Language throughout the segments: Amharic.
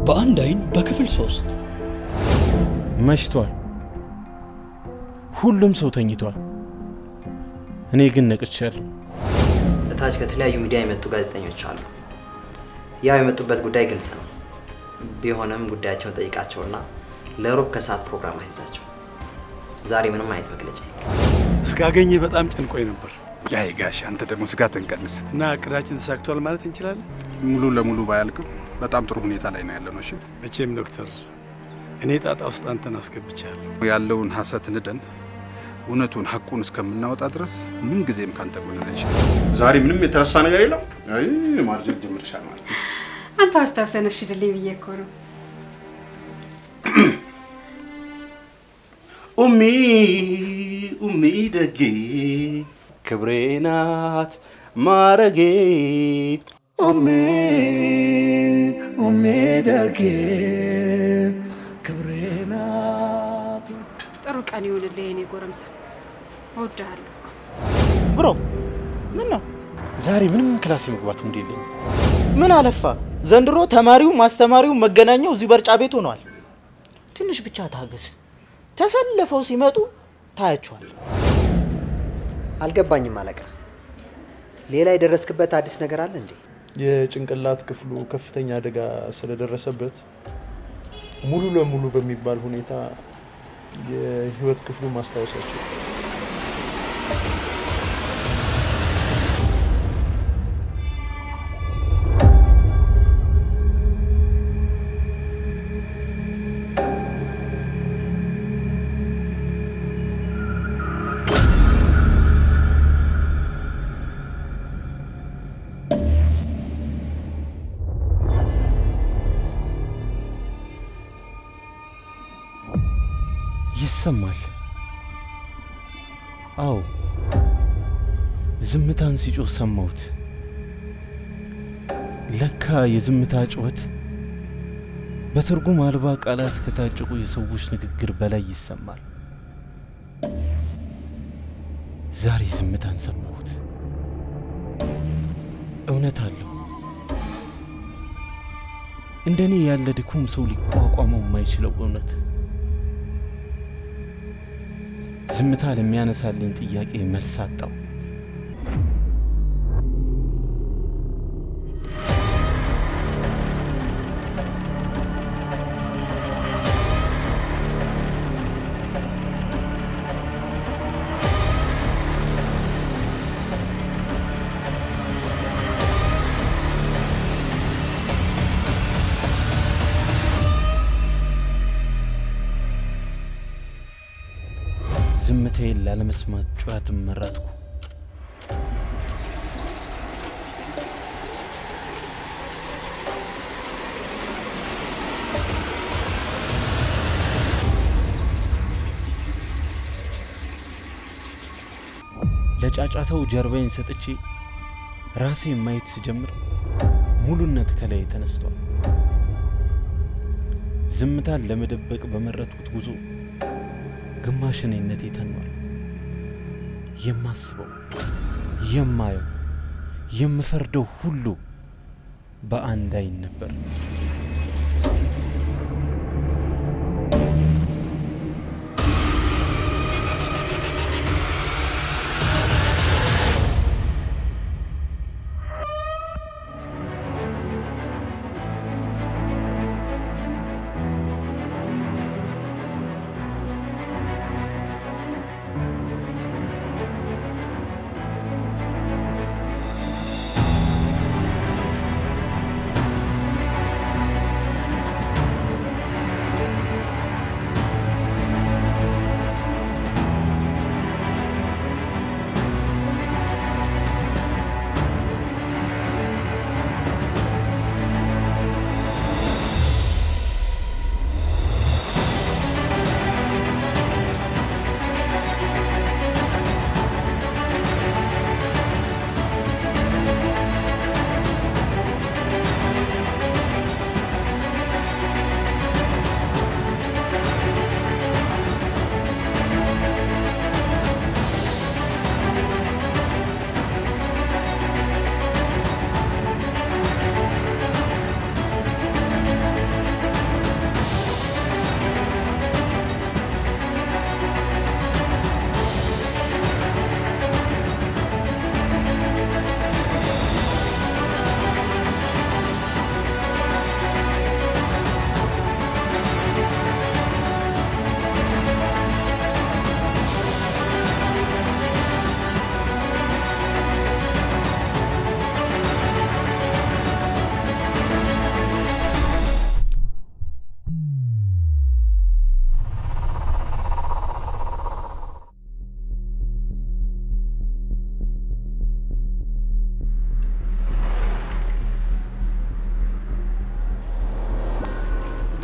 በአንድ አይን በክፍል 3 መሽቷል። ሁሉም ሰው ተኝቷል። እኔ ግን ነቅቻለሁ። እታች ከተለያዩ ሚዲያ የመጡ ጋዜጠኞች አሉ። ያው የመጡበት ጉዳይ ግልጽ ነው። ቢሆንም ጉዳያቸውን ጠይቃቸውና ለሮብ ከሰዓት ፕሮግራም አይዛቸው። ዛሬ ምንም አይነት መግለጫ እስካገኘ በጣም ጨንቆኝ ነበር። ያይ ጋሽ አንተ ደግሞ ስጋትን ቀንስ እና እቅዳችን ተሳክቷል ማለት እንችላለን። ሙሉ ለሙሉ ባያልቅም በጣም ጥሩ ሁኔታ ላይ ነው ያለነው። እሺ መቼም ዶክተር እኔ ጣጣ ውስጥ አንተን አስገብቻለሁ። ያለውን ሐሰት ንደን እውነቱን ሐቁን እስከምናወጣ ድረስ ምን ጊዜም ካንተ ጎን ነኝ። ዛሬ ምንም የተረሳ ነገር የለም። አይ ማርጀት ጀምርሻል ማለት ነው። አንተ አስታውሰን እሺ ድልኝ ብዬ እኮ ነው። ኡሚ ደጌ ክብሬ ናት ማረጌ ኡሚ ደጌ ክብሬ ናት። ጥሩ ቀን ይሁንልህ የኔ ጎረምሳ፣ እወድሃለሁ። ብሮ ምን ነው ዛሬ ምንም ክላስ የመግባት ሙድ የለኝም። ምን አለፋ ዘንድሮ ተማሪው ማስተማሪው መገናኛው እዚህ በርጫ ቤት ሆኗል። ትንሽ ብቻ ታገስ። ተሰልፈው ሲመጡ ታያቸዋል። አልገባኝም አለቃ። ሌላ የደረስክበት አዲስ ነገር አለ እንዴ? የጭንቅላት ክፍሉ ከፍተኛ አደጋ ስለደረሰበት ሙሉ ለሙሉ በሚባል ሁኔታ የህይወት ክፍሉ ማስታወሳቸው ይሰማል። አዎ ዝምታን ሲጮህ ሰማሁት። ለካ የዝምታ ጩኸት በትርጉም አልባ ቃላት ከታጨቁ የሰዎች ንግግር በላይ ይሰማል። ዛሬ ዝምታን ሰማሁት። እውነት አለው። እንደኔ ያለ ድኩም ሰው ሊቋቋመው የማይችለው እውነት። ዝምታ ለሚያነሳልኝ ጥያቄ መልስ አጣው። ዝምታዬን ላለመስማት ጩኸትን መረጥኩ። ለጫጫታው ጀርባዬን ሰጥቼ ራሴን ማየት ስጀምር ሙሉነት ከላይ ተነስቷል። ዝምታን ለመደበቅ በመረጥኩት ጉዞ ግማሽ እኔነቴ ተኗል። የማስበው፣ የማየው፣ የምፈርደው ሁሉ በአንድ አይን ነበር።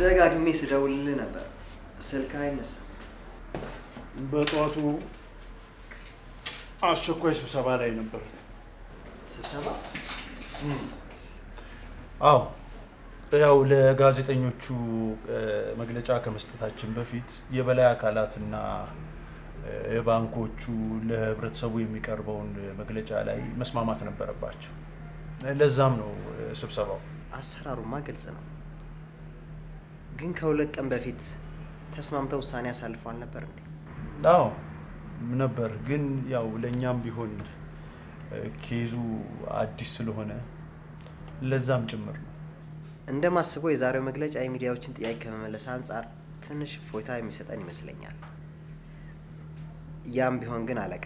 ደጋግሜ ስደውልልህ ነበር፣ ስልክ አይነሳም። በጠዋቱ አስቸኳይ ስብሰባ ላይ ነበር። ስብሰባ? አዎ፣ ያው ለጋዜጠኞቹ መግለጫ ከመስጠታችን በፊት የበላይ አካላትና የባንኮቹ ለህብረተሰቡ የሚቀርበውን መግለጫ ላይ መስማማት ነበረባቸው። ለዛም ነው ስብሰባው። አሰራሩማ ግልጽ ነው፣ ግን ከ2 ቀን በፊት ተስማምተው ውሳኔ አሳልፈዋል ነበር እንዴ? አዎ ነበር፣ ግን ያው ለእኛም ቢሆን ኬዙ አዲስ ስለሆነ ለዛም ጭምር ነው። እንደማስበው የዛሬው መግለጫ የሚዲያዎችን ጥያቄ ከመመለስ አንጻር ትንሽ እፎይታ የሚሰጠን ይመስለኛል። ያም ቢሆን ግን አለቃ፣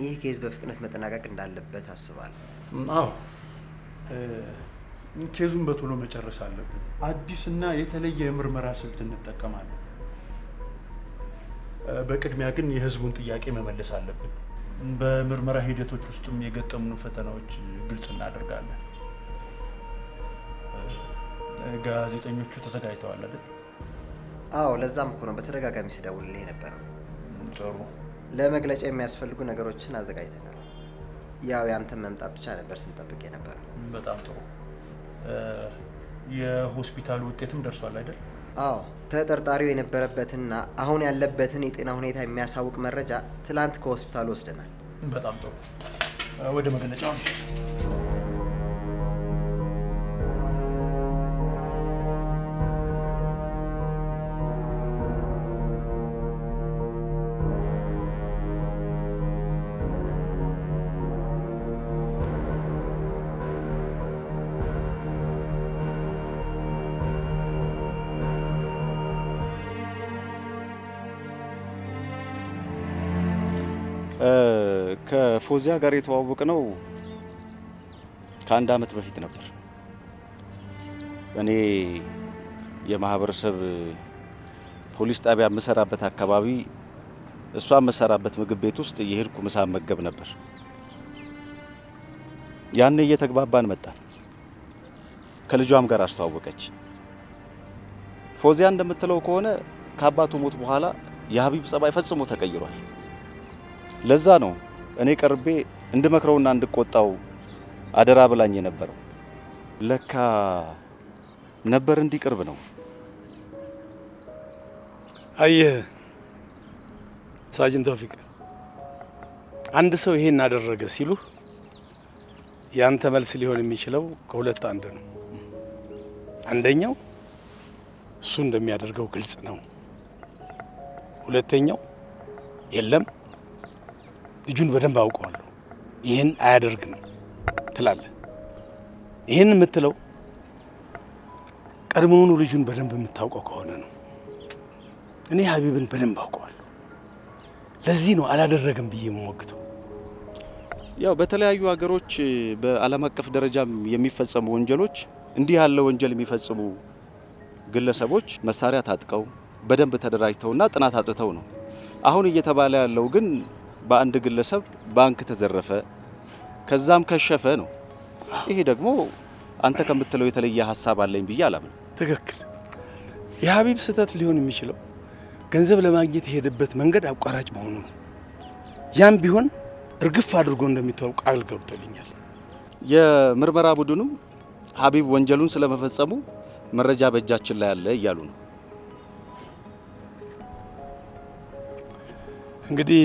ይህ ኬዝ በፍጥነት መጠናቀቅ እንዳለበት አስባለሁ። አዎ ኬዙን በቶሎ መጨረስ አለብን። አዲስና የተለየ የምርመራ ስልት እንጠቀማለን። በቅድሚያ ግን የህዝቡን ጥያቄ መመለስ አለብን። በምርመራ ሂደቶች ውስጥም የገጠሙን ፈተናዎች ግልጽ እናደርጋለን። ጋዜጠኞቹ ተዘጋጅተዋል አይደል? አዎ፣ ለዛም እኮ ነው በተደጋጋሚ ስደውልልህ የነበረው። ጥሩ። ለመግለጫ የሚያስፈልጉ ነገሮችን አዘጋጅተናል። ያው ያንተን መምጣት ብቻ ነበር ስንጠብቅ የነበረው። በጣም ጥሩ። የሆስፒታሉ ውጤትም ደርሷል አይደል? አዎ፣ ተጠርጣሪው የነበረበትና አሁን ያለበትን የጤና ሁኔታ የሚያሳውቅ መረጃ ትላንት ከሆስፒታሉ ወስደናል። በጣም ጥሩ። ወደ መግለጫው ከፎዚያ ጋር የተዋወቅ ነው ከ1 ዓመት በፊት ነበር። እኔ የማህበረሰብ ፖሊስ ጣቢያ የምሰራበት አካባቢ እሷ የምሰራበት ምግብ ቤት ውስጥ እየሄድኩ ምሳ መገብ ነበር። ያን እየተግባባን መጣን። ከልጇም ጋር አስተዋወቀች። ፎዚያ እንደምትለው ከሆነ ከአባቱ ሞት በኋላ የሀቢብ ጸባይ ፈጽሞ ተቀይሯል። ለዛ ነው እኔ ቀርቤ እንድመክረውና እንድቆጣው አደራ ብላኝ የነበረው። ለካ ነበር እንዲቅርብ ነው። አየህ ሳጅን ተውፊቅ፣ አንድ ሰው ይሄን አደረገ ሲሉህ ያንተ መልስ ሊሆን የሚችለው ከሁለት አንድ ነው። አንደኛው እሱ እንደሚያደርገው ግልጽ ነው። ሁለተኛው የለም ልጁን በደንብ አውቀዋለሁ ይሄን አያደርግም ትላለህ። ይሄን የምትለው ቀድሞውኑ ልጁን በደንብ የምታውቀው ከሆነ ነው። እኔ ሀቢብን በደንብ አውቀዋለሁ። ለዚህ ነው አላደረገም ብዬ የምሞግተው። ያው በተለያዩ ሀገሮች በዓለም አቀፍ ደረጃም የሚፈጸሙ ወንጀሎች እንዲህ ያለ ወንጀል የሚፈጽሙ ግለሰቦች መሳሪያ ታጥቀው በደንብ ተደራጅተውና ጥናት አጥተው ነው። አሁን እየተባለ ያለው ግን በአንድ ግለሰብ ባንክ ተዘረፈ ከዛም ከሸፈ ነው። ይሄ ደግሞ አንተ ከምትለው የተለየ ሀሳብ አለኝ ብዬ አላምንም። ትክክል። የሀቢብ ስህተት ሊሆን የሚችለው ገንዘብ ለማግኘት የሄደበት መንገድ አቋራጭ መሆኑ ነው። ያም ቢሆን እርግፍ አድርጎ እንደሚተው ቃል ገብቶልኛል። የምርመራ ቡድኑም ሀቢብ ወንጀሉን ስለመፈጸሙ መረጃ በእጃችን ላይ አለ እያሉ ነው። እንግዲህ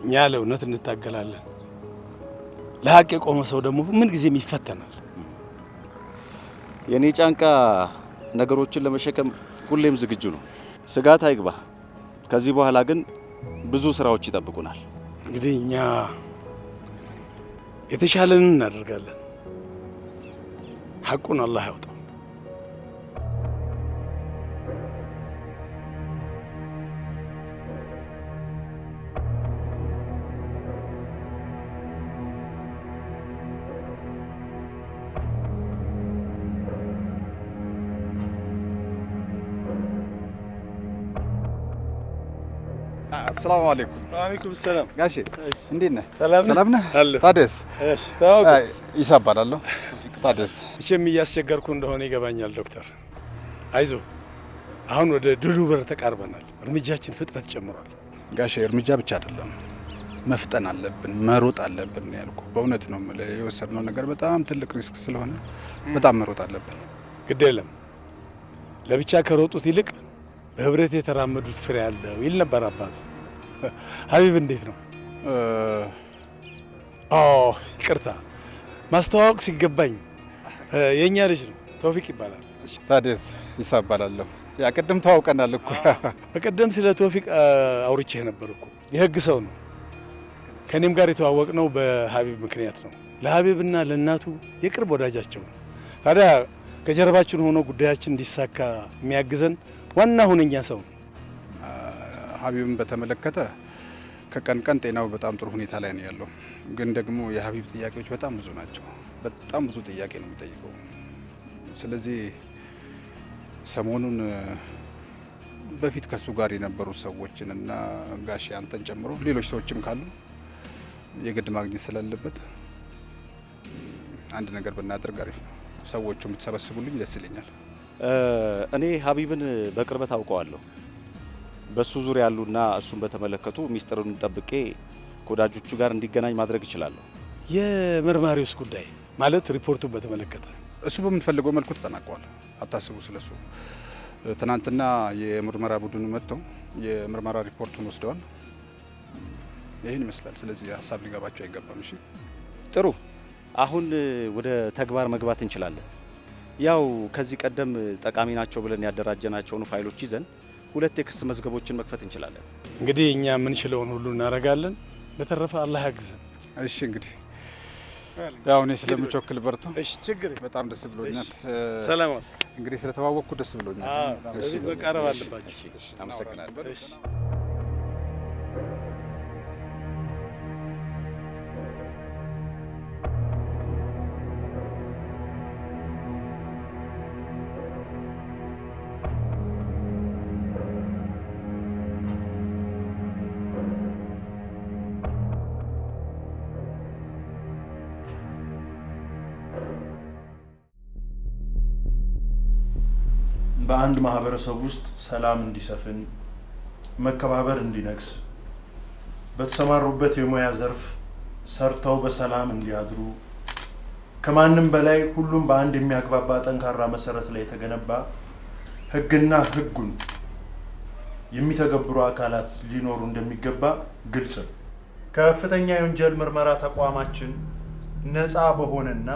እኛ ለእውነት እንታገላለን። ለሀቅ የቆመ ሰው ደግሞ ምን ጊዜም ይፈተናል። የኔ ጫንቃ ነገሮችን ለመሸከም ሁሌም ዝግጁ ነው። ስጋት አይግባ። ከዚህ በኋላ ግን ብዙ ስራዎች ይጠብቁናል። እንግዲህ እኛ የተሻለንን እናደርጋለን። ሐቁን አላህ ያውጣው። አሰላሙ አለይኩም። ወአለይኩም ሰላም። ጋሼ እንዴት ነህ? ሰላም ነህ? አለሁ። ታደስ? እሺ፣ ተዋወቅ። ኢሳ እባላለሁ። ታደሰ እሺም እያስቸገርኩ እንደሆነ ይገባኛል ዶክተር። አይዞ አሁን ወደ ድሉ በር ተቃርበናል። እርምጃችን ፍጥነት ጨምሯል። ጋሼ እርምጃ ብቻ አይደለም መፍጠን አለብን፣ መሮጥ አለብን ነው ያልኩ። በእውነት ነው የምልህ የወሰድነው ነገር በጣም ትልቅ ሪስክ ስለሆነ በጣም መሮጥ አለብን። ግድ የለም ለብቻ ከሮጡት ይልቅ በህብረት የተራመዱት ፍሬ ያለው ይል ነበር አባት። ሀቢብ እንዴት ነው? ይቅርታ ማስተዋወቅ ሲገባኝ የእኛ ልጅ ነው፣ ተውፊቅ ይባላል። ታደሰ ይሳ እባላለሁ። ያ ቅድም ተዋውቀናል እኮ። በቀደም ስለ ተውፊቅ አውርቼህ ነበር እኮ። የህግ ሰው ነው። ከኔም ጋር የተዋወቅነው በሀቢብ ምክንያት ነው። ለሀቢብና ለእናቱ የቅርብ ወዳጃቸው ነው። ታዲያ ከጀርባችን ሆኖ ጉዳያችን እንዲሳካ የሚያግዘን ዋና ሁነኛ ሰው ነው። ሀቢብን በተመለከተ ከቀን ቀን ጤናው በጣም ጥሩ ሁኔታ ላይ ነው ያለው። ግን ደግሞ የሀቢብ ጥያቄዎች በጣም ብዙ ናቸው። በጣም ብዙ ጥያቄ ነው የሚጠይቀው። ስለዚህ ሰሞኑን በፊት ከሱ ጋር የነበሩ ሰዎችን እና ጋሼ አንተን ጨምሮ ሌሎች ሰዎችም ካሉ የግድ ማግኘት ስላለበት አንድ ነገር ብናደርግ አሪፍ ነው። ሰዎቹ የምትሰበስቡልኝ ደስ ይለኛል። እኔ ሀቢብን በቅርበት አውቀዋለሁ። በሱ ዙሪያ ያሉና እሱን በተመለከቱ ሚስጥሩን ጠብቄ ከወዳጆቹ ጋር እንዲገናኝ ማድረግ እችላለሁ። የመርማሪውስ ጉዳይ ማለት ሪፖርቱን በተመለከተ እሱ በምንፈልገው መልኩ ተጠናቋል። አታስቡ ስለሱ። ትናንትና የምርመራ ቡድኑ መጥተው የምርመራ ሪፖርቱን ወስደዋል። ይህን ይመስላል። ስለዚህ ሀሳብ ሊገባቸው አይገባም። እሺ ጥሩ። አሁን ወደ ተግባር መግባት እንችላለን። ያው ከዚህ ቀደም ጠቃሚ ናቸው ብለን ያደራጀናቸውን ፋይሎች ይዘን 2 የክስ መዝገቦችን መክፈት እንችላለን። እንግዲህ እኛ የምንችለውን ሁሉ እናደርጋለን። በተረፈ አላህ ያግዘን። እሺ እንግዲህ ያው እኔ ስለምቾክል በርቱ። እሺ ችግር በጣም ደስ ብሎኛል። ሰላም እንግዲህ ስለተዋወቅኩ ደስ ብሎኛል። እሺ በቃረብ አለባችሁ። እሺ አመሰግናለሁ። እሺ በአንድ ማህበረሰብ ውስጥ ሰላም እንዲሰፍን፣ መከባበር እንዲነግስ፣ በተሰማሩበት የሙያ ዘርፍ ሰርተው በሰላም እንዲያድሩ፣ ከማንም በላይ ሁሉም በአንድ የሚያግባባ ጠንካራ መሰረት ላይ የተገነባ ህግና ህጉን የሚተገብሩ አካላት ሊኖሩ እንደሚገባ ግልጽ ነው። ከፍተኛ የወንጀል ምርመራ ተቋማችን ነፃ በሆነና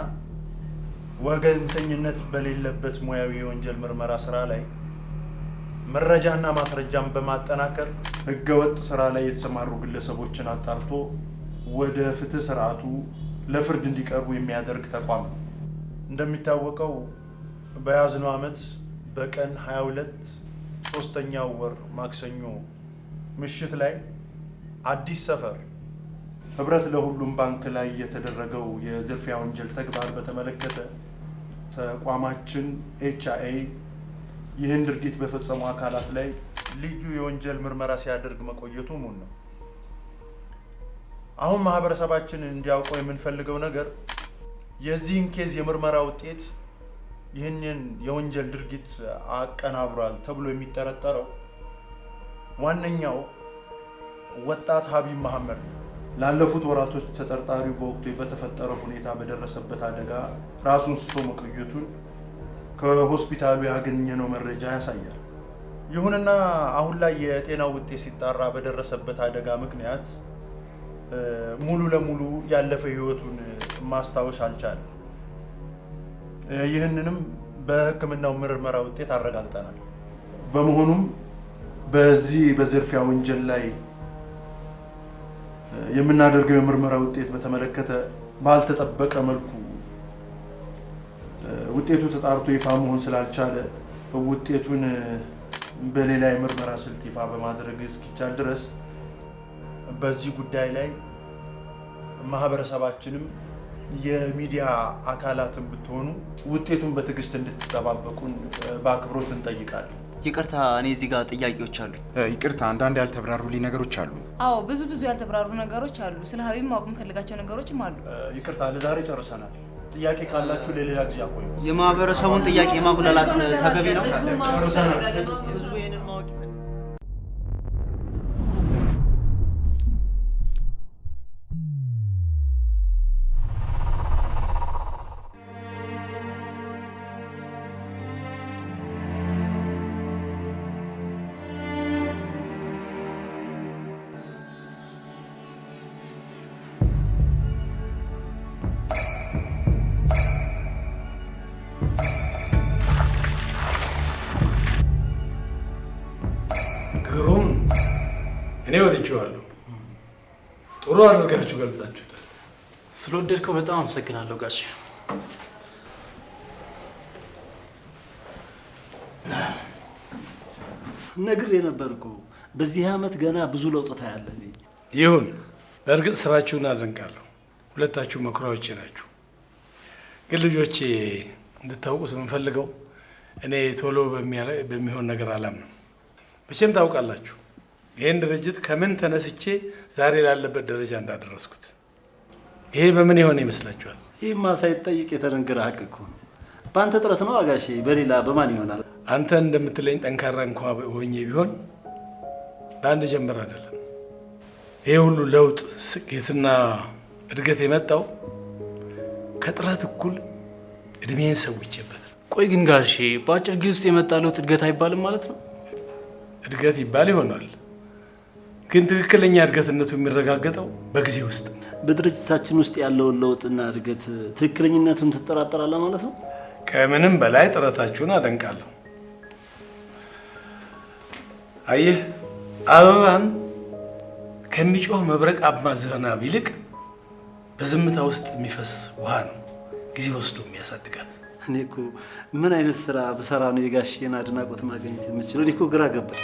ወገንተኝነት በሌለበት ሙያዊ የወንጀል ምርመራ ስራ ላይ መረጃና ማስረጃን በማጠናከር ህገወጥ ስራ ላይ የተሰማሩ ግለሰቦችን አጣርቶ ወደ ፍትህ ስርዓቱ ለፍርድ እንዲቀርቡ የሚያደርግ ተቋም ነው። እንደሚታወቀው በያዝነው ዓመት በቀን 22 3ኛው ወር ማክሰኞ ምሽት ላይ አዲስ ሰፈር ህብረት ለሁሉም ባንክ ላይ የተደረገው የዝርፊያ ወንጀል ተግባር በተመለከተ ተቋማችን ኤችአይ ይህን ድርጊት በፈጸሙ አካላት ላይ ልዩ የወንጀል ምርመራ ሲያደርግ መቆየቱ ሙን ነው። አሁን ማህበረሰባችን እንዲያውቀው የምንፈልገው ነገር የዚህን ኬዝ የምርመራ ውጤት ይህንን የወንጀል ድርጊት አቀናብሯል ተብሎ የሚጠረጠረው ዋነኛው ወጣት ሀቢብ መሐመድ ነው። ላለፉት ወራቶች ተጠርጣሪው በወቅቱ በተፈጠረው ሁኔታ በደረሰበት አደጋ ራሱን ስቶ መቆየቱን ከሆስፒታሉ ያገኘነው መረጃ ያሳያል። ይሁንና አሁን ላይ የጤናው ውጤት ሲጣራ በደረሰበት አደጋ ምክንያት ሙሉ ለሙሉ ያለፈ ህይወቱን ማስታወስ አልቻለም። ይህንንም በሕክምናው ምርመራ ውጤት አረጋግጠናል። በመሆኑም በዚህ በዝርፊያ ወንጀል ላይ የምናደርገው የምርመራ ውጤት በተመለከተ ባልተጠበቀ መልኩ ውጤቱ ተጣርቶ ይፋ መሆን ስላልቻለ ውጤቱን በሌላ የምርመራ ስልት ይፋ በማድረግ እስኪቻል ድረስ በዚህ ጉዳይ ላይ ማህበረሰባችንም የሚዲያ አካላትን ብትሆኑ ውጤቱን በትዕግስት እንድትጠባበቁን በአክብሮት እንጠይቃለን። ይቅርታ፣ እኔ እዚህ ጋር ጥያቄዎች አሉ። ይቅርታ፣ አንዳንድ ያልተብራሩልኝ ነገሮች አሉ። አዎ፣ ብዙ ያልተብራሩ ነገሮች አሉ። ስለ ሀቢብ ማወቅ የምፈልጋቸው ነገሮችም አሉ። ይቅርታ፣ ለዛሬ ጨርሰናል። ጥያቄ ካላችሁ ለሌላ ጊዜ አቆዩ። የማህበረሰቡን ጥያቄ ማጉላላት ተገቢ ነው። ህዝቡ ይሄንን ማወቅ ግሩም እኔ ወድጄዋለሁ። ጥሩ አድርጋችሁ ገልጻችሁታል። ስለወደድከው በጣም አመሰግናለሁ ጋሽ። ነግሬ ነበር እኮ በዚህ አመት ገና ብዙ ለውጥ ታያለህ። ይሁን፣ በእርግጥ ስራችሁን አደንቃለሁ። ሁለታችሁ መኩሪያዎቼ ናችሁ። ግን ልጆቼ እንድታውቁት የምፈልገው እኔ ቶሎ በሚሆን ነገር አላምንም። መቼም ታውቃላችሁ ይህን ድርጅት ከምን ተነስቼ ዛሬ ላለበት ደረጃ እንዳደረስኩት። ይሄ በምን የሆነ ይመስላችኋል? ይህማ ሳይጠይቅ የተነገረ ሀቅ እኮ ነው። በአንተ ጥረት ነው አጋሼ፣ በሌላ በማን ይሆናል? አንተ እንደምትለኝ ጠንካራ እንኳ ሆኜ ቢሆን በአንድ ጀምር አይደለም። ይሄ ሁሉ ለውጥ፣ ስኬትና እድገት የመጣው ከጥረት እኩል እድሜን ሰውቼበት። ቆይ ግን ጋሼ በአጭር ጊዜ ውስጥ የመጣ ለውጥ እድገት አይባልም ማለት ነው? እድገት ይባል ይሆናል፣ ግን ትክክለኛ እድገትነቱ የሚረጋገጠው በጊዜ ውስጥ። በድርጅታችን ውስጥ ያለውን ለውጥና እድገት ትክክለኝነቱን ትጠራጠራለህ ማለት ነው? ከምንም በላይ ጥረታችሁን አደንቃለሁ። አየህ፣ አበባን ከሚጮህ መብረቃማ ዝናብ ይልቅ በዝምታ ውስጥ የሚፈስ ውሃ ነው ጊዜ ወስዶ የሚያሳድጋት። እኔ እኮ ምን አይነት ስራ ብሰራ ነው የጋሼን አድናቆት ማግኘት የምችለው? እኔ እኮ ግራ ገባኝ።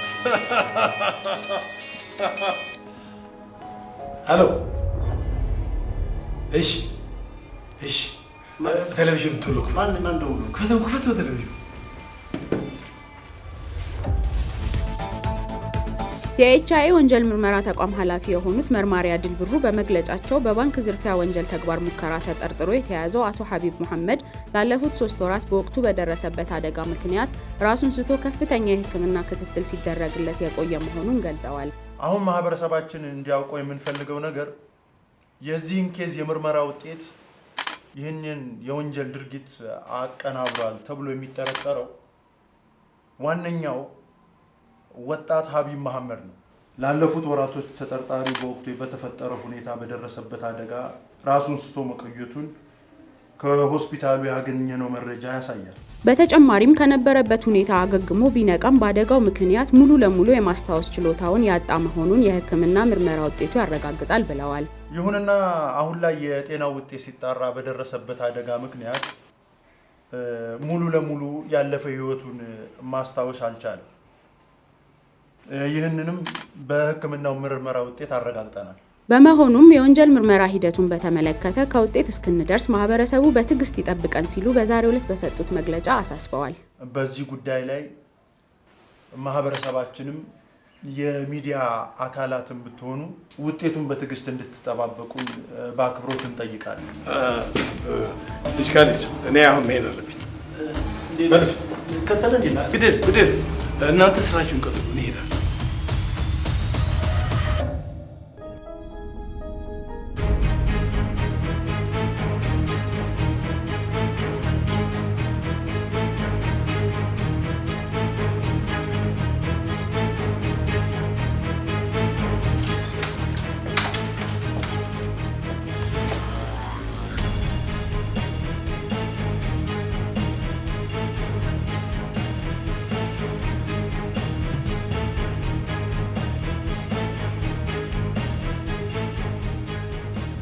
ሄሎ፣ እሺ፣ እሺ፣ ቴሌቪዥን ቶሎ ማን ደውሎ? ክፈተው ቴሌቪዥን። የኤችአይ ወንጀል ምርመራ ተቋም ኃላፊ የሆኑት መርማሪ አድል ብሩ በመግለጫቸው በባንክ ዝርፊያ ወንጀል ተግባር ሙከራ ተጠርጥሮ የተያዘው አቶ ሀቢብ መሐመድ ላለፉት 3 ወራት በወቅቱ በደረሰበት አደጋ ምክንያት ራሱን ስቶ ከፍተኛ የሕክምና ክትትል ሲደረግለት የቆየ መሆኑን ገልጸዋል። አሁን ማህበረሰባችን እንዲያውቀው የምንፈልገው ነገር የዚህን ኬዝ የምርመራ ውጤት ይህንን የወንጀል ድርጊት አቀናብሯል ተብሎ የሚጠረጠረው ዋነኛው ወጣት ሀቢብ መሐመድ ነው። ላለፉት ወራቶች ተጠርጣሪ በወቅቱ በተፈጠረው ሁኔታ በደረሰበት አደጋ ራሱን ስቶ መቆየቱን ከሆስፒታሉ ያገኘነው መረጃ ያሳያል። በተጨማሪም ከነበረበት ሁኔታ አገግሞ ቢነቃም በአደጋው ምክንያት ሙሉ ለሙሉ የማስታወስ ችሎታውን ያጣ መሆኑን የሕክምና ምርመራ ውጤቱ ያረጋግጣል ብለዋል። ይሁንና አሁን ላይ የጤናው ውጤት ሲጣራ በደረሰበት አደጋ ምክንያት ሙሉ ለሙሉ ያለፈ ህይወቱን ማስታወስ አልቻለም። ይህንንም በሕክምናው ምርመራ ውጤት አረጋግጠናል። በመሆኑም የወንጀል ምርመራ ሂደቱን በተመለከተ ከውጤት እስክንደርስ ማህበረሰቡ በትዕግስት ይጠብቀን ሲሉ በዛሬው ዕለት በሰጡት መግለጫ አሳስበዋል። በዚህ ጉዳይ ላይ ማህበረሰባችንም የሚዲያ አካላትን ብትሆኑ ውጤቱን በትዕግስት እንድትጠባበቁ በአክብሮት እንጠይቃለን። ልጅ ካለች እኔ አሁን መሄድ አለብኝ። ግደል እናንተ ስራችሁን ቀጥሉ፣ እንሄዳለን።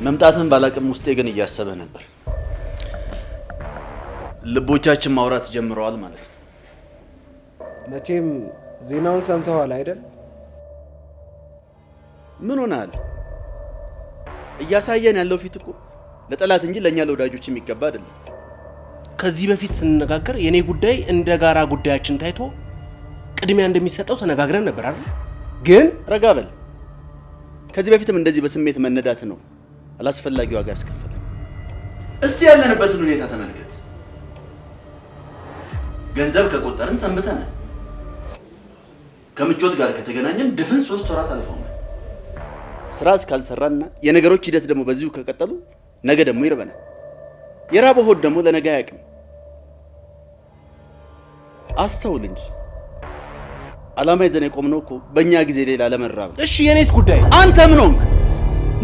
መምጣትን ባላቅም ውስጤ ግን እያሰበ ነበር። ልቦቻችን ማውራት ጀምረዋል ማለት ነው። መቼም ዜናውን ሰምተዋል አይደል? ምን ሆናል? እያሳየን ያለው ፊት እኮ ለጠላት እንጂ ለኛ ለወዳጆች የሚገባ አይደለም። ከዚህ በፊት ስንነጋገር የኔ ጉዳይ እንደ ጋራ ጉዳያችን ታይቶ ቅድሚያ እንደሚሰጠው ተነጋግረን ነበር አይደል? ግን ረጋ በል። ከዚህ በፊትም እንደዚህ በስሜት መነዳት ነው አላስፈላጊ ዋጋ ያስከፈለ። እስቲ ያለንበትን ሁኔታ ተመልከት። ገንዘብ ከቆጠርን ሰንብተናል። ከምቾት ጋር ከተገናኘን ድፍን 3 ወራት አልፈውናል። ስራ እስካልሰራና የነገሮች ሂደት ደግሞ በዚሁ ከቀጠሉ ነገ ደግሞ ይርበናል። የራበው ሆድ ደግሞ ለነገ አያውቅም። አስተውል እንጂ ዓላማ ይዘን የቆምነው እኮ በእኛ ጊዜ ሌላ ለመራብ። እሺ የኔስ ጉዳይ? አንተ ምን ሆንክ?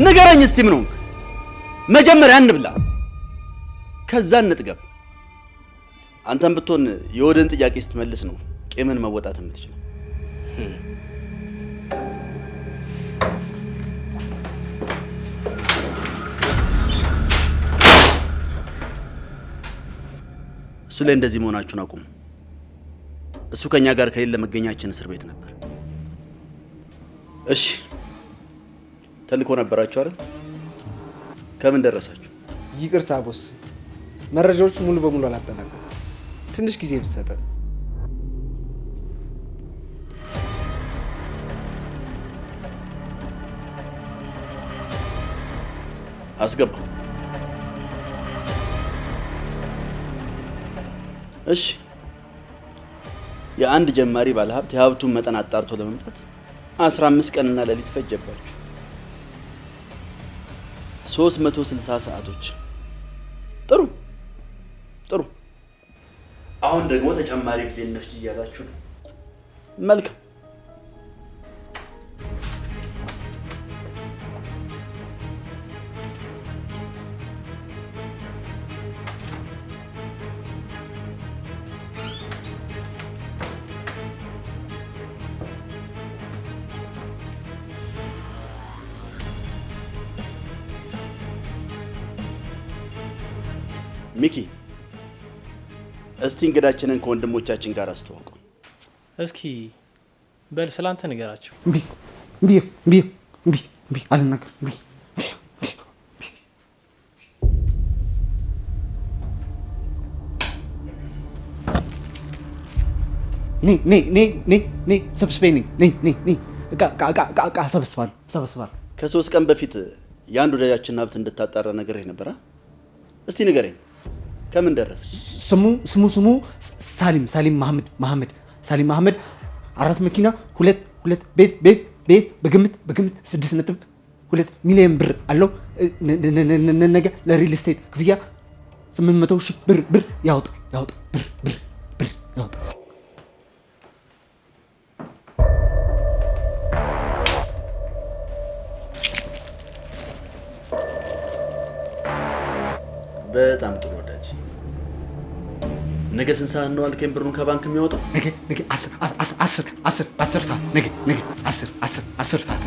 ንገረኝ እስቲ ምን ሆንክ? መጀመሪያ እንብላ፣ ከዛ እንጥገብ። አንተም ብትሆን የወደን ጥያቄ ስትመልስ ነው ቂምን መወጣት የምትችለው። እሱ ላይ እንደዚህ መሆናችሁን አቁሙ። እሱ ከኛ ጋር ከሌለ መገኛችን እስር ቤት ነበር። እሺ ተልኮ ነበራችሁ አይደል? ከምን ደረሳችሁ? ይቅርታ ቦስ፣ መረጃዎች ሙሉ በሙሉ አላጠናቀቁም። ትንሽ ጊዜ ብትሰጠን። አስገባ። እሺ የአንድ ጀማሪ ባለሀብት የሀብቱን መጠን አጣርቶ ለመምጣት 15 ቀንና ሌሊት ፈጀባችሁ። 360 ሰዓቶች። ጥሩ ጥሩ። አሁን ደግሞ ተጨማሪ ጊዜ እንፍጅ እያላችሁ ነው። መልካም። ሚኪ እስቲ እንግዳችንን ከወንድሞቻችን ጋር አስተዋውቀው። እስኪ በል ስላንተ ንገራቸው። እምቢ አልናገር። ኔ ሰብስቤ ኔ እቃ ሰበስባለሁ። ከ3 ቀን በፊት የአንድ ወዳጃችን ሀብት እንድታጣራ ነገር ነበረ። እስቲ ንገረኝ፣ ከምን ደረስ? ስሙ ሳሊም መሐመድ 4 መኪና 2 ቤት በግምት 6.2 ሚሊዮን ብር አለው። ነገ ለሪል ስቴት ክፍያ 800 ሺህ ብር ያወጣ ብር ያወጣ። በጣም ጥሩ ወዳጅ። ነገ ስንት ሰዓት ነው አልከኝ ብሩን ከባንክ የሚያወጣው? ነገ 10 ሰዓት። ነገ 10 ሰዓት።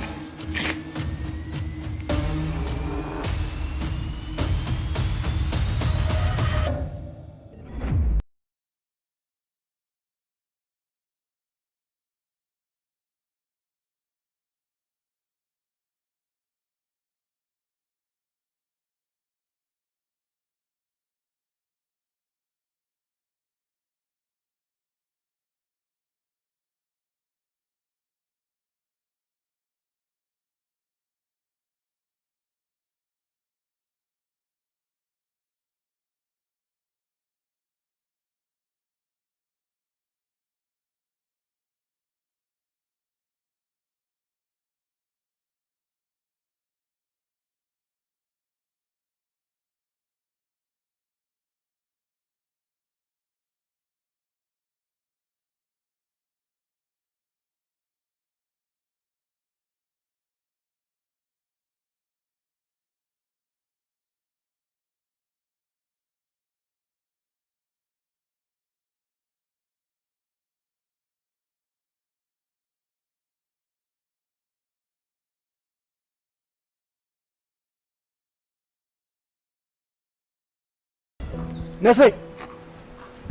ነሰይ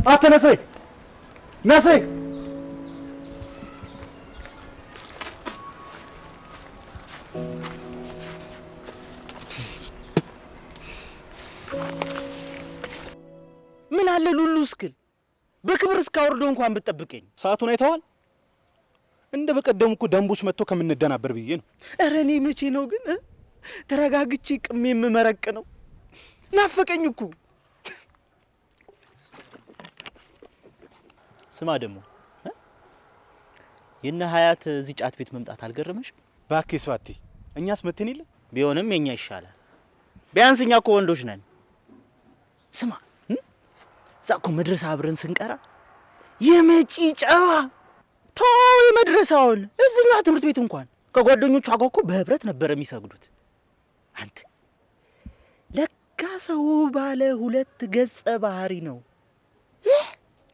አተ ነሰይ ምን አለ ሉሉ እስክል በክብር እስካወርዶ እንኳን ብትጠብቀኝ። ሰዓቱን አይተዋል? እንደ በቀደሙ እኮ ደንቦች መጥቶ ከምንደናበር ብዬ ነው። ኧረ እኔ መቼ ነው ግን ተረጋግቼ ቅሜ የምመረቅ ነው? ናፈቀኝ እኮ። ስማ ደግሞ የነ ሀያት እዚህ ጫት ቤት መምጣት አልገረመሽ? ባክህ ስዋቲ፣ እኛስ መተን የለ ቢሆንም የኛ ይሻላል። ቢያንስ እኛ እኮ ወንዶች ነን። ስማ እዛ እኮ መድረሳ አብረን ስንቀራ የመጪ ጨዋ ተው የመድረሳውን እዚህኛ ትምህርት ቤት እንኳን ከጓደኞቿ ጋር እኮ በህብረት ነበር የሚሰግዱት። አንተ ለካ ሰው ባለ ሁለት ገጸ ባህሪ ነው።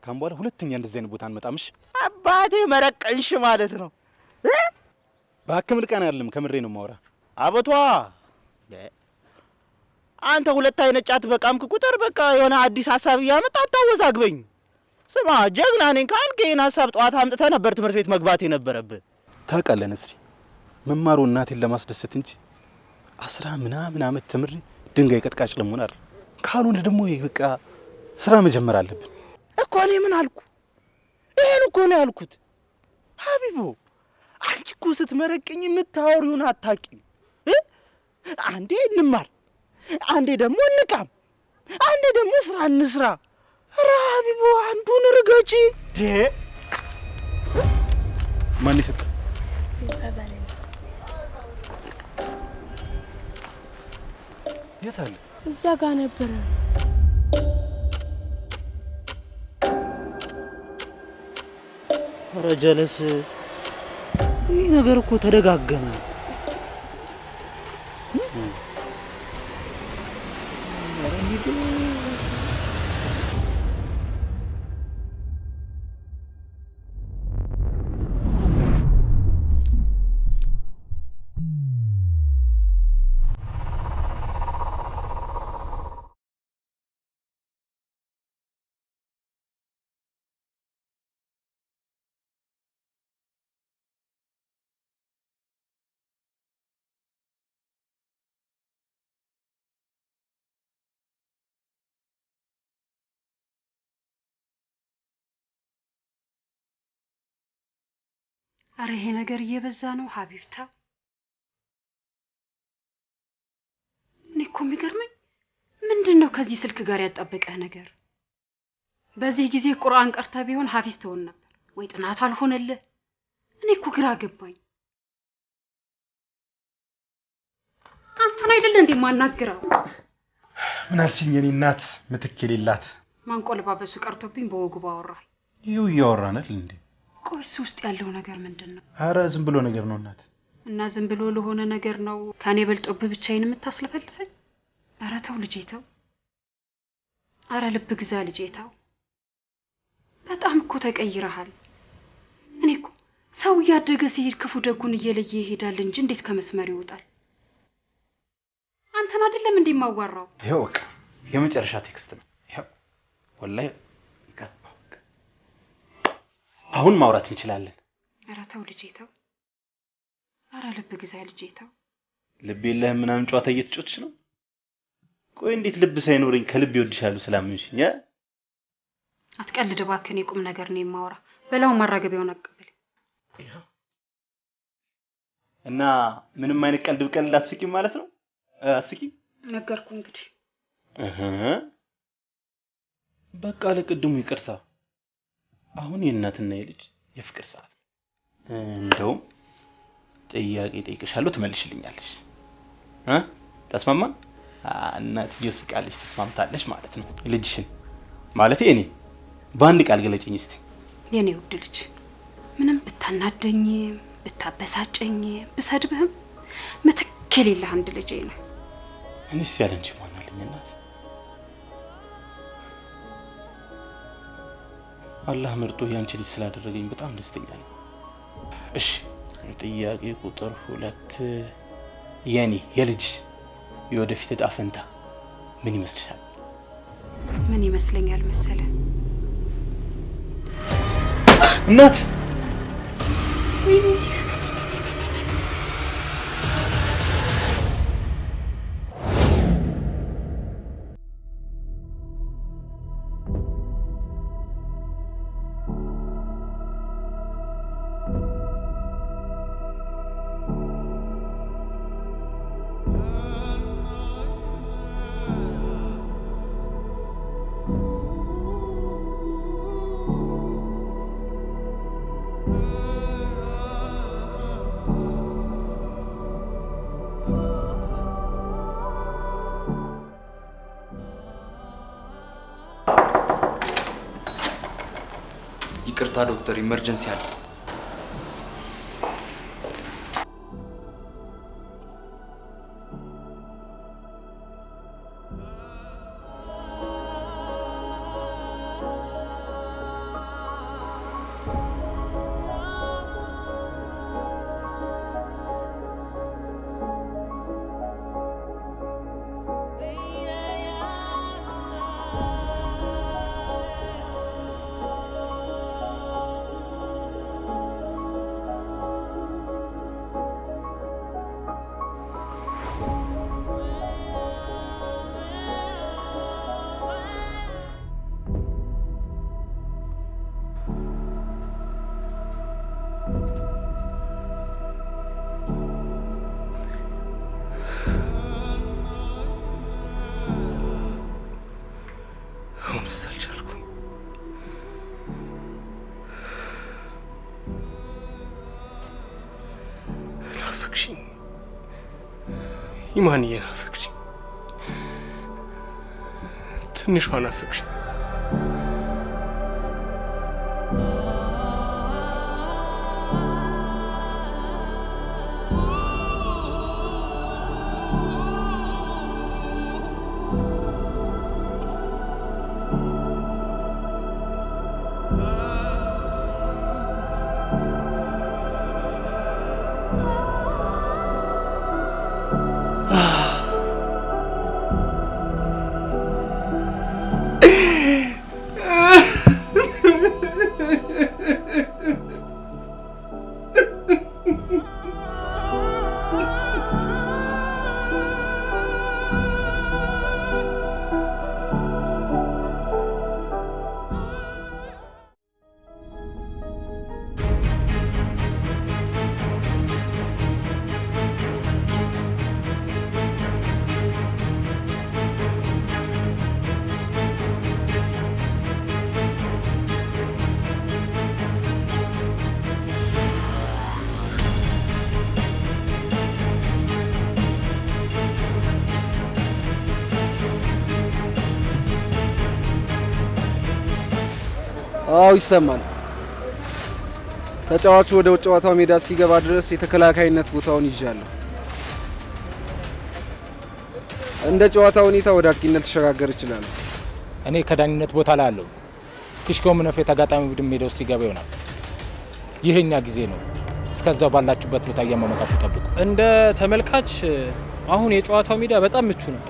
ካም በኋላ ሁለተኛ እንደዚህ አይነት ቦታ አንመጣምሽ። አባቴ መረቀንሽ ማለት ነው። ባክህ ምልቃና አይደለም ከምሬ ነው ማውራ። አበቷ አንተ ሁለት አይነት ጫት በቃምክ ቁጥር በቃ የሆነ አዲስ ሐሳብ እያመጣ አታወዛግበኝ። ስማ ጀግና ነኝ ካልክ ይሄን ሐሳብ ጠዋት አምጥተህ ነበር ትምህርት ቤት መግባት የነበረብህ። ታውቃለህ ነስሪ፣ መማሩ እናቴን ለማስደሰት እንጂ 10 ምናምን ዓመት ተምሬ ድንጋይ ቀጥቃጭ ለመሆን አይደል። ካልሆነ ደግሞ በቃ ስራ መጀመር አለብን እኮ። እኔ ምን አልኩ? ይሄን እኮ ነው ያልኩት። ሀቢቦ አንቺ እኮ ስትመረቅኝ የምታወሪውን አታውቂም። አንዴ እንማር፣ አንዴ ደግሞ እንቃም፣ አንዴ ደግሞ ስራ እንስራ። ኧረ ሀቢቦ አንዱን ርገጪ። ማን ይሰጥ? የት አለ? እዛ ጋር ነበረ። ኧረ ጀለስ፣ ይህ ነገር እኮ ተደጋገመ። አረ ይሄ ነገር እየበዛ ነው ሀቢብታ። እኔ እኮ የሚገርመኝ ምንድነው ከዚህ ስልክ ጋር ያጣበቀህ ነገር? በዚህ ጊዜ ቁርአን ቀርታ ቢሆን ሀፊዝ ትሆን ነበር ወይ ጥናቱ አልሆነልህ? እኔ እኮ ግራ ገባኝ። አንተን አይደለ እንዴ ማናገራው? ምን አልሽኝ የኔ እናት ምትክ የሌላት? ማንቆለባበሱ ቀርቶብኝ በወጉ ባወራህ። ይኸው እያወራን አይደል እንዴ? ቆይ እሱ ውስጥ ያለው ነገር ምንድነው? አረ ዝም ብሎ ነገር ነው እናት። እና ዝም ብሎ ለሆነ ነገር ነው ከኔ በልጦብህ ብቻዬን የምታስለፈልፈኝ? አረ ተው ልጄ ተው። አረ ልብ ግዛ ልጄ ተው። በጣም እኮ ተቀይረሃል። እኔ እኮ ሰው እያደገ ሲሄድ ክፉ ደጉን እየለየ ይሄዳል እንጂ እንዴት ከመስመር ይወጣል? አንተን አይደለም እንዴ ማዋራው? ይኸው በቃ የመጨረሻ ቴክስት ነው። ይኸው ወላሂ አሁን ማውራት እንችላለን። አረ ተው ልጄ ተው። አረ ልብ ግዛ ልጄ ተው። ልብ የለህም ምናምን ጨዋታ እየተጫወትሽ ነው? ቆይ እንዴት ልብ ሳይኖረኝ ከልብ ይወድሻሉ ስላምንሽኝ? አትቀልድ እባክህ። እኔ ቁም ነገር ነው የማወራ። በላው ማራገቢያውን አቀበል። እና ምንም አይነት ቀልድ በቀልድ አትስቂም ማለት ነው? አትስቂም? ነገርኩ እንግዲህ። በቃ ለቅድሙ ይቅርታ። አሁን የእናትና የልጅ የፍቅር ሰዓት። እንደውም ጥያቄ ጠይቅሻለሁ ትመልሽልኛለሽ። ተስማማን? እናትዬ ስቃለች ተስማምታለች ማለት ነው። ልጅሽን ማለት እኔ በአንድ ቃል ገለጭኝ እስቲ። የኔ ውድ ልጅ ምንም ብታናደኝ ብታበሳጨኝ ብሰድብህም ምትክ የሌለህ አንድ ልጄ ነው። እኔስ ያለንቺ ማን አለኝ እናት? አላህ መርጦ ያንቺ ልጅ ስላደረገኝ በጣም ደስተኛ ነኝ። እሺ ጥያቄ ቁጥር 2 የኔ የልጅ የወደፊት ዕጣ ፈንታ ምን ይመስልሻል? ምን ይመስለኛል መሰለ እናት? ይቅርታ ዶክተር፣ ኢመርጀንሲ አለ። ኢማንዬ ናፈቅሽኝ፣ ትንሿ ናፈቅሽኝ። አዎ ይሰማል። ተጫዋቹ ወደ ጨዋታው ሜዳ እስኪገባ ድረስ የተከላካይነት ቦታውን ይዣለሁ። እንደ ጨዋታው ሁኔታ ወደ አጥቂነት ተሸጋገር ይችላል። እኔ ከዳኝነት ቦታ ላይ አለው። ፊሽካው ምነፍ የተጋጣሚ ቡድን ሜዳ ውስጥ ይገባ ይሆናል። ይሄኛ ጊዜ ነው። እስከዛው ባላችሁበት ቦታ እያመመካችሁ ጠብቁ። እንደ ተመልካች አሁን የጨዋታው ሜዳ በጣም ምቹ ነው።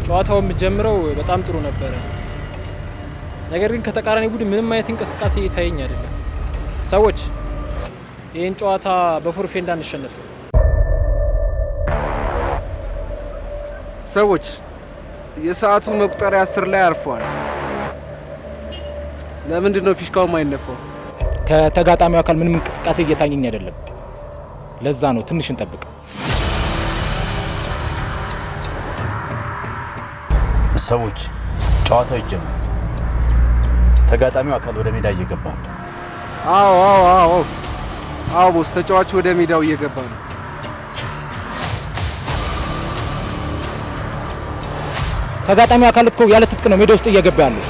ጨዋታው የሚጀምረው በጣም ጥሩ ነበረ። ነገር ግን ከተቃራኒ ቡድን ምንም አይነት እንቅስቃሴ እየታየኝ አይደለም። ሰዎች ይህን ጨዋታ በፎርፌ እንዳንሸነፍ። ሰዎች የሰዓቱ መቁጠሪያ 10 ላይ አርፈዋል። ለምንድን ነው ፊሽካው የማይነፋው? ከተጋጣሚው አካል ምንም እንቅስቃሴ እየታየኝ አይደለም። ለዛ ነው ትንሽ እንጠብቅ። ሰዎች ጨዋታው ይጀምራል። ተጋጣሚው አካል ወደ ሜዳ እየገባ ነው። አዎ ቦስ፣ ተጫዋቹ ወደ ሜዳው እየገባ ነው። ተጋጣሚው አካል እኮ ያለ ትጥቅ ነው ሜዳ ውስጥ እየገባ ያለው።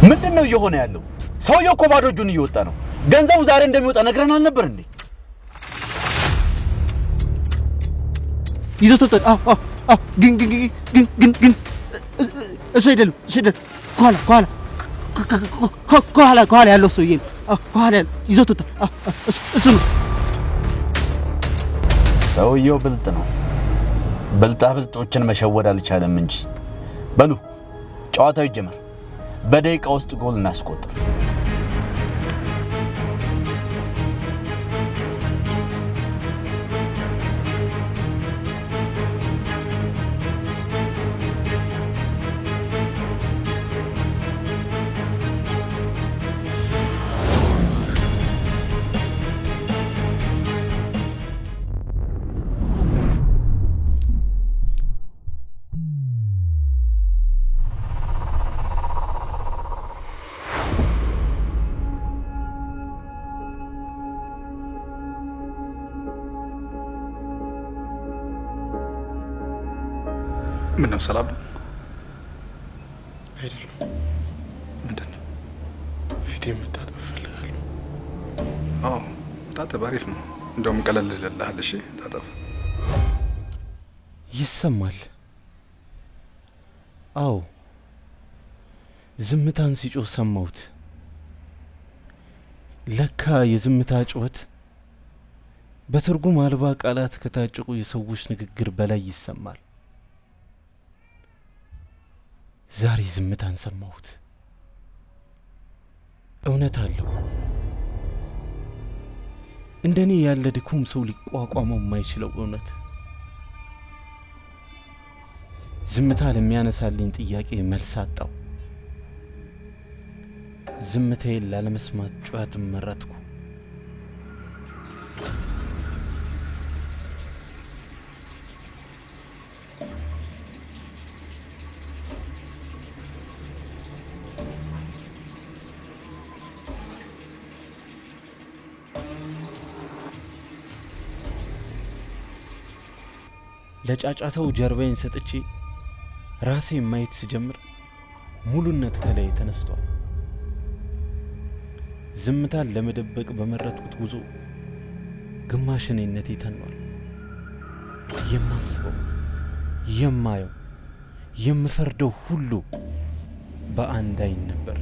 ምንድን ነው እየሆነ ያለው? ሰውየው እኮ ባዶ እጁን እየወጣ ነው። ገንዘቡ ዛሬ እንደሚወጣ ነግረን አልነበር እንዴ? ይዞት ወጣ። ግን እሱ አይደለም። ከኋላ ያለው ሰውዬ ነው። ከኋላ ይዞት ወጣ። እሱ ነው። ሰውየው ብልጥ ነው። ብልጣብልጦችን መሸወድ አልቻለም እንጂ። በሉ ጨዋታው ይጀመር። በደቂቃ ውስጥ ጎል እናስቆጥር። ምን ነው ሰላም ነው? አይደለም። ምንድን ነው? ፊቴን መታጠብ እፈልጋለሁ። አዎ ታጠብ፣ አሪፍ ነው። እንደውም ቀለል ይልልሃል። እሺ ታጠብ። ይሰማል። አዎ ዝምታን ሲጮህ ሰማሁት። ለካ የዝምታ ጩኸት በትርጉም አልባ ቃላት ከታጨቁ የሰዎች ንግግር በላይ ይሰማል። ዛሬ ዝምታን ሰማሁት። እውነት አለው። እንደኔ ያለ ድኩም ሰው ሊቋቋመው የማይችለው እውነት። ዝምታ ለሚያነሳልኝ ጥያቄ መልስ አጣው። ዝምታዬን ላለመስማት ጩኸትን መረጥኩ። ለጫጫታው ጀርባዬን ሰጥቼ ራሴን ማየት ስጀምር ሙሉነት ከላይ ተነስቷል። ዝምታን ለመደበቅ በመረጥኩት ጉዞ ግማሽ እኔነቴ ተኗል። የማስበው፣ የማየው፣ የምፈርደው ሁሉ በአንድ አይን ነበር።